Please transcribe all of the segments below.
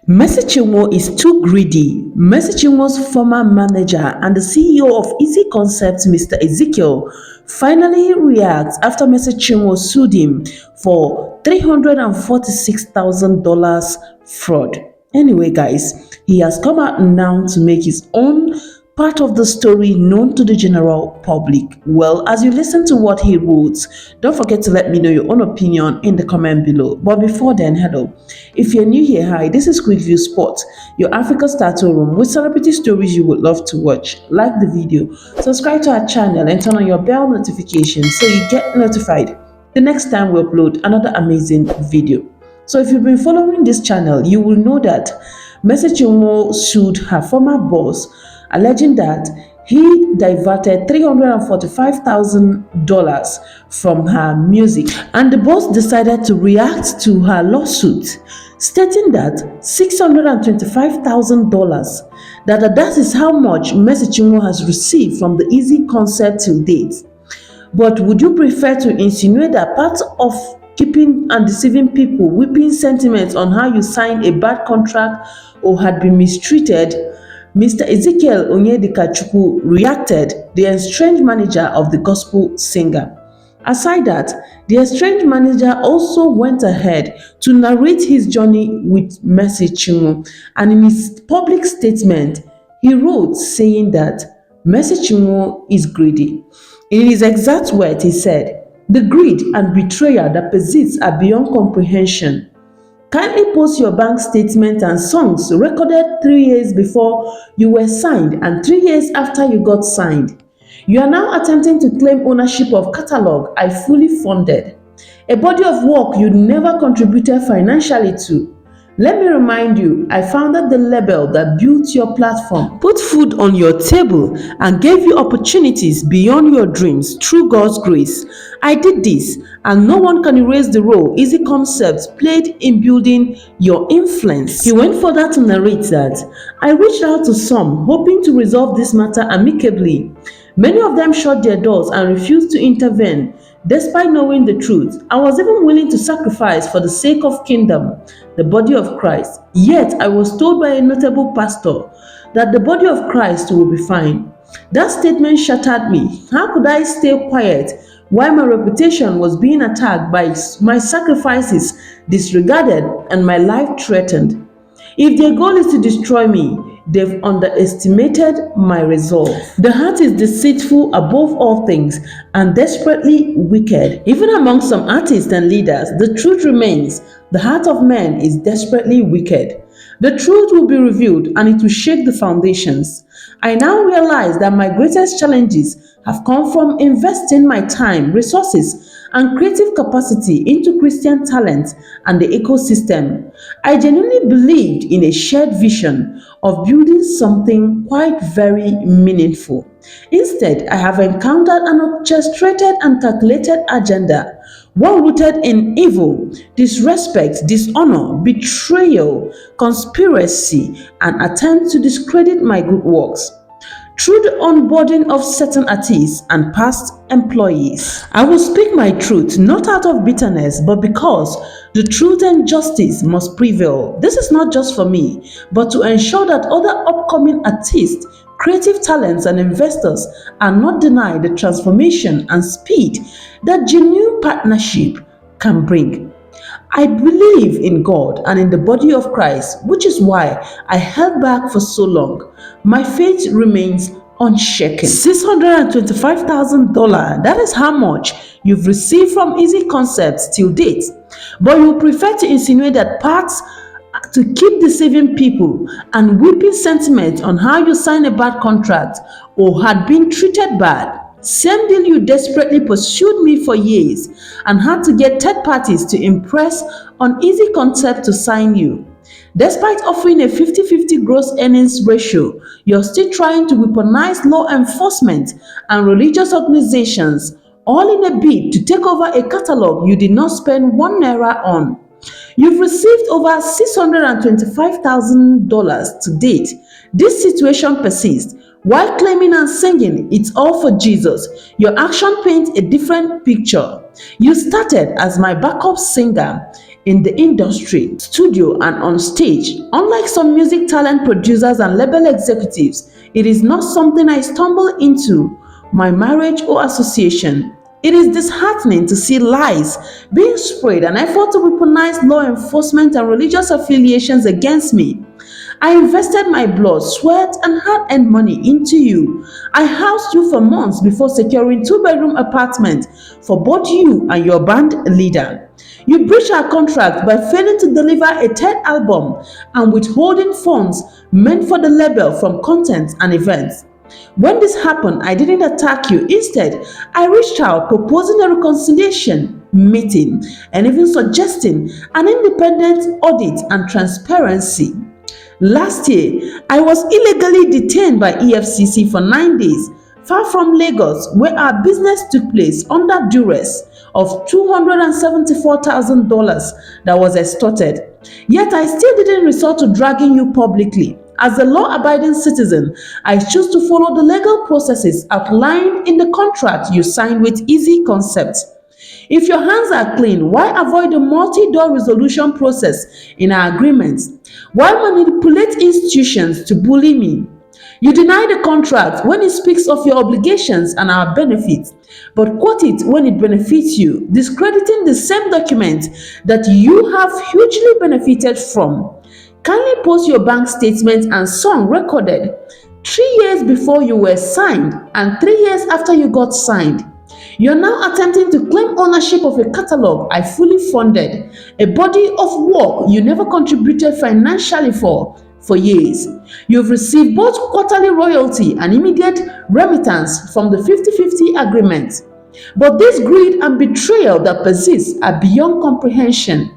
Mercy Chinwo is too greedy. Mercy Chinwo's former manager and the CEO of Easy Concepts, Mr. Ezekiel, finally reacts after Mercy Chinwo sued him for $346,000 fraud. Anyway, guys, he has come out now to make his own part of the story known to the general public. Well, as you listen to what he wrote, don't forget to let me know your own opinion in the comment below. But before then, hello. If you're new here, hi, this is Quick View Sport, your Africa Starter Room with celebrity stories you would love to watch. Like the video, subscribe to our channel and turn on your bell notification so you get notified the next time we upload another amazing video. So if you've been following this channel, you will know that Mercy Chinwo sued her former boss, alleging that he diverted $345,000 from her music, and the boss decided to react to her lawsuit, stating that $625,000, that is how much Mercy Chinwo has received from the Easy Concept till date. But would you prefer to insinuate that part of keeping and deceiving people, whipping sentiments on how you signed a bad contract or had been mistreated? Mr. Ezekiel Onyedikachukwu reacted, the estranged manager of the gospel singer. Aside that, the estranged manager also went ahead to narrate his journey with Mercy Chinwo, and in his public statement, he wrote saying that Mercy Chinwo is greedy. In his exact words, he said, "The greed and betrayal that persists are beyond comprehension. Kindly post your bank statement and songs recorded 3 years before you were signed and 3 years after you got signed. You are now attempting to claim ownership of catalog I fully funded, a body of work you never contributed financially to. Let me remind you, I founded the label that built your platform, put food on your table, and gave you opportunities beyond your dreams through God's grace. I did this, and no one can erase the role Easy Concepts played in building your influence." He went further to narrate that, "I reached out to some, hoping to resolve this matter amicably. Many of them shut their doors and refused to intervene. Despite knowing the truth, I was even willing to sacrifice for the sake of kingdom, the body of Christ. Yet I was told by a notable pastor that the body of Christ will be fine. That statement shattered me. How could I stay quiet while my reputation was being attacked, by my sacrifices disregarded, and my life threatened? If their goal is to destroy me, they've underestimated my resolve. The heart is deceitful above all things and desperately wicked." Even among some artists and leaders, the truth remains: the heart of man is desperately wicked. The truth will be revealed and it will shake the foundations. I now realize that my greatest challenges have come from investing my time, resources, and creative capacity into Christian talent and the ecosystem. I genuinely believed in a shared vision of building something quite very meaningful. Instead, I have encountered an orchestrated and calculated agenda, one rooted in evil, disrespect, dishonor, betrayal, conspiracy, and attempt to discredit my good works through the onboarding of certain artists and past employees. I will speak my truth, not out of bitterness, but because the truth and justice must prevail. This is not just for me, but to ensure that other upcoming artists, creative talents, and investors are not denied the transformation and speed that genuine partnership can bring. I believe in God and in the body of Christ, which is why I held back for so long. My faith remains unshaken. $625,000, that is how much you've received from Easy Concepts till date. But you prefer to insinuate that parts to keep deceiving people and whipping sentiment on how you signed a bad contract or had been treated bad. Same deal you desperately pursued me for years and had to get third parties to impress on Easy Concept to sign you. Despite offering a 50-50 gross earnings ratio, you're still trying to weaponize law enforcement and religious organizations, all in a bid to take over a catalog you did not spend 1 naira on. You've received over $625,000 to date. This situation persists. While claiming and singing "It's all for Jesus," your action paints a different picture. You started as my backup singer in the industry, studio, and on stage. Unlike some music talent producers and label executives, it is not something I stumble into my marriage or association. It is disheartening to see lies being spread and effort to weaponize law enforcement and religious affiliations against me. I invested my blood, sweat, and hard-earned money into you. I housed you for months before securing two-bedroom apartment for both you and your band leader. You breached our contract by failing to deliver a third album and withholding funds meant for the label from content and events. When this happened, I didn't attack you. Instead, I reached out proposing a reconciliation meeting and even suggesting an independent audit and transparency. Last year, I was illegally detained by EFCC for 9 days, far from Lagos, where our business took place under duress of $274,000 that was extorted. Yet I still didn't resort to dragging you publicly. As a law-abiding citizen, I choose to follow the legal processes outlined in the contract you signed with Easy Concepts. If your hands are clean, why avoid the multi-door resolution process in our agreements? Why manipulate institutions to bully me? You deny the contract when it speaks of your obligations and our benefits, but quote it when it benefits you, discrediting the same document that you have hugely benefited from. Kindly post your bank statement and song recorded 3 years before you were signed and 3 years after you got signed. You're now attempting to claim ownership of a catalog I fully funded, a body of work you never contributed financially for years. You've received both quarterly royalty and immediate remittance from the 50-50 agreement. But this greed and betrayal that persists are beyond comprehension.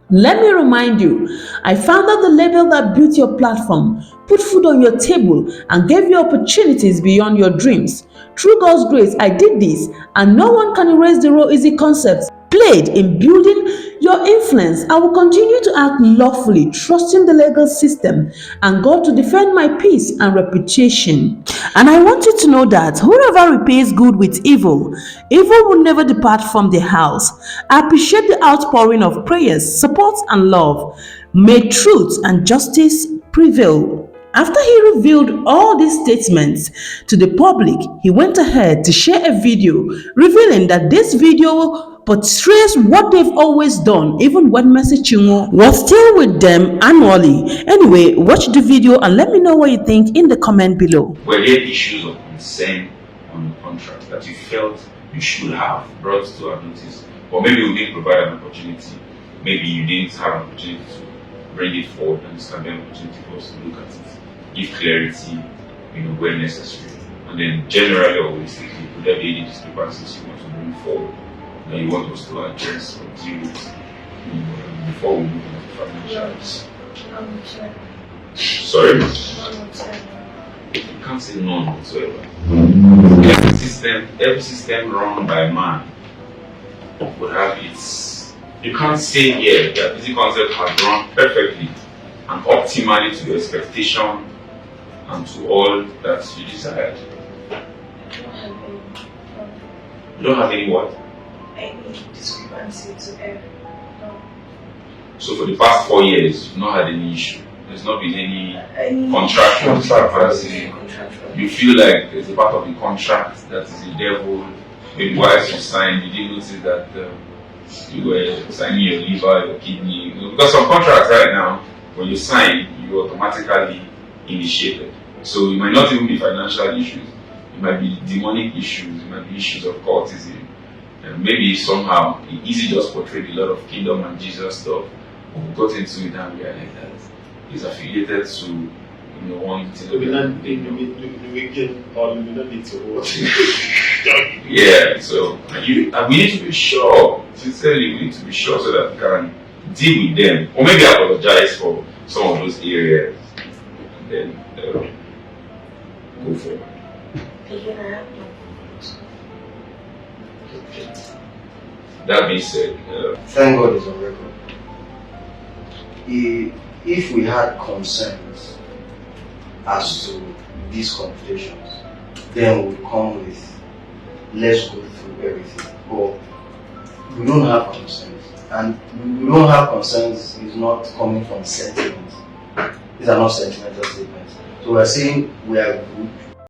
Let me remind you, I founded the label that built your platform, put food on your table, and gave you opportunities beyond your dreams. Through God's grace, I did this, and no one can erase the role Easy Concepts played in building your influence. I will continue to act lawfully, trusting the legal system and God to defend my peace and reputation. And I want you to know that whoever repays good with evil, evil will never depart from their house. I appreciate the outpouring of prayers, support, and love. May truth and justice prevail. After he revealed all these statements to the public, he went ahead to share a video revealing that this video portrays what they've always done, even when Mercy Chinwo was still with them annually. Anyway, watch the video and let me know what you think in the comment below. Were there issues of concern on the contract that you felt you should have brought to our notice? Or maybe we didn't provide an opportunity, maybe you didn't have an opportunity to bring it forward, and this can be an opportunity for us to look at it, give clarity, where necessary. And then generally or holistically, could there be any discrepancies you want to bring forward that you want us to address or deal with before we move on to financials? Sorry? You can't say none whatsoever. Every system run by man would have its. You can't say here that Easy Concept has run perfectly and optimally to your expectation and to all that you desired. You don't have any what? Any discrepancy to error. No. So for the past 4 years, you've not had any issue. There's not been any contractual discrepancy. You feel like there's a part of the contract that is the devil. Maybe whilst you signed, you didn't notice that you were signing your liver, your kidney. Because some contracts right now, when you sign, you automatically initiated. So it might not even be financial issues. It might be demonic issues. It might be issues of cultism. And maybe somehow Easy just portrayed a lot of kingdom and Jesus stuff. We got into it and realized that he's affiliated to one thing. We don't need to watch. Yeah, so we need to be sure. Sincerely, we need to be sure so that we can deal with them. Or maybe apologize for some of those areas. And then go forward. That being said, thank God it's on record. If we had concerns as to these computations, then we'll come with let's go through everything. But we don't have concerns. and we don't have concerns is not coming from sentiment. These are not sentimental statements. So we're saying we are good,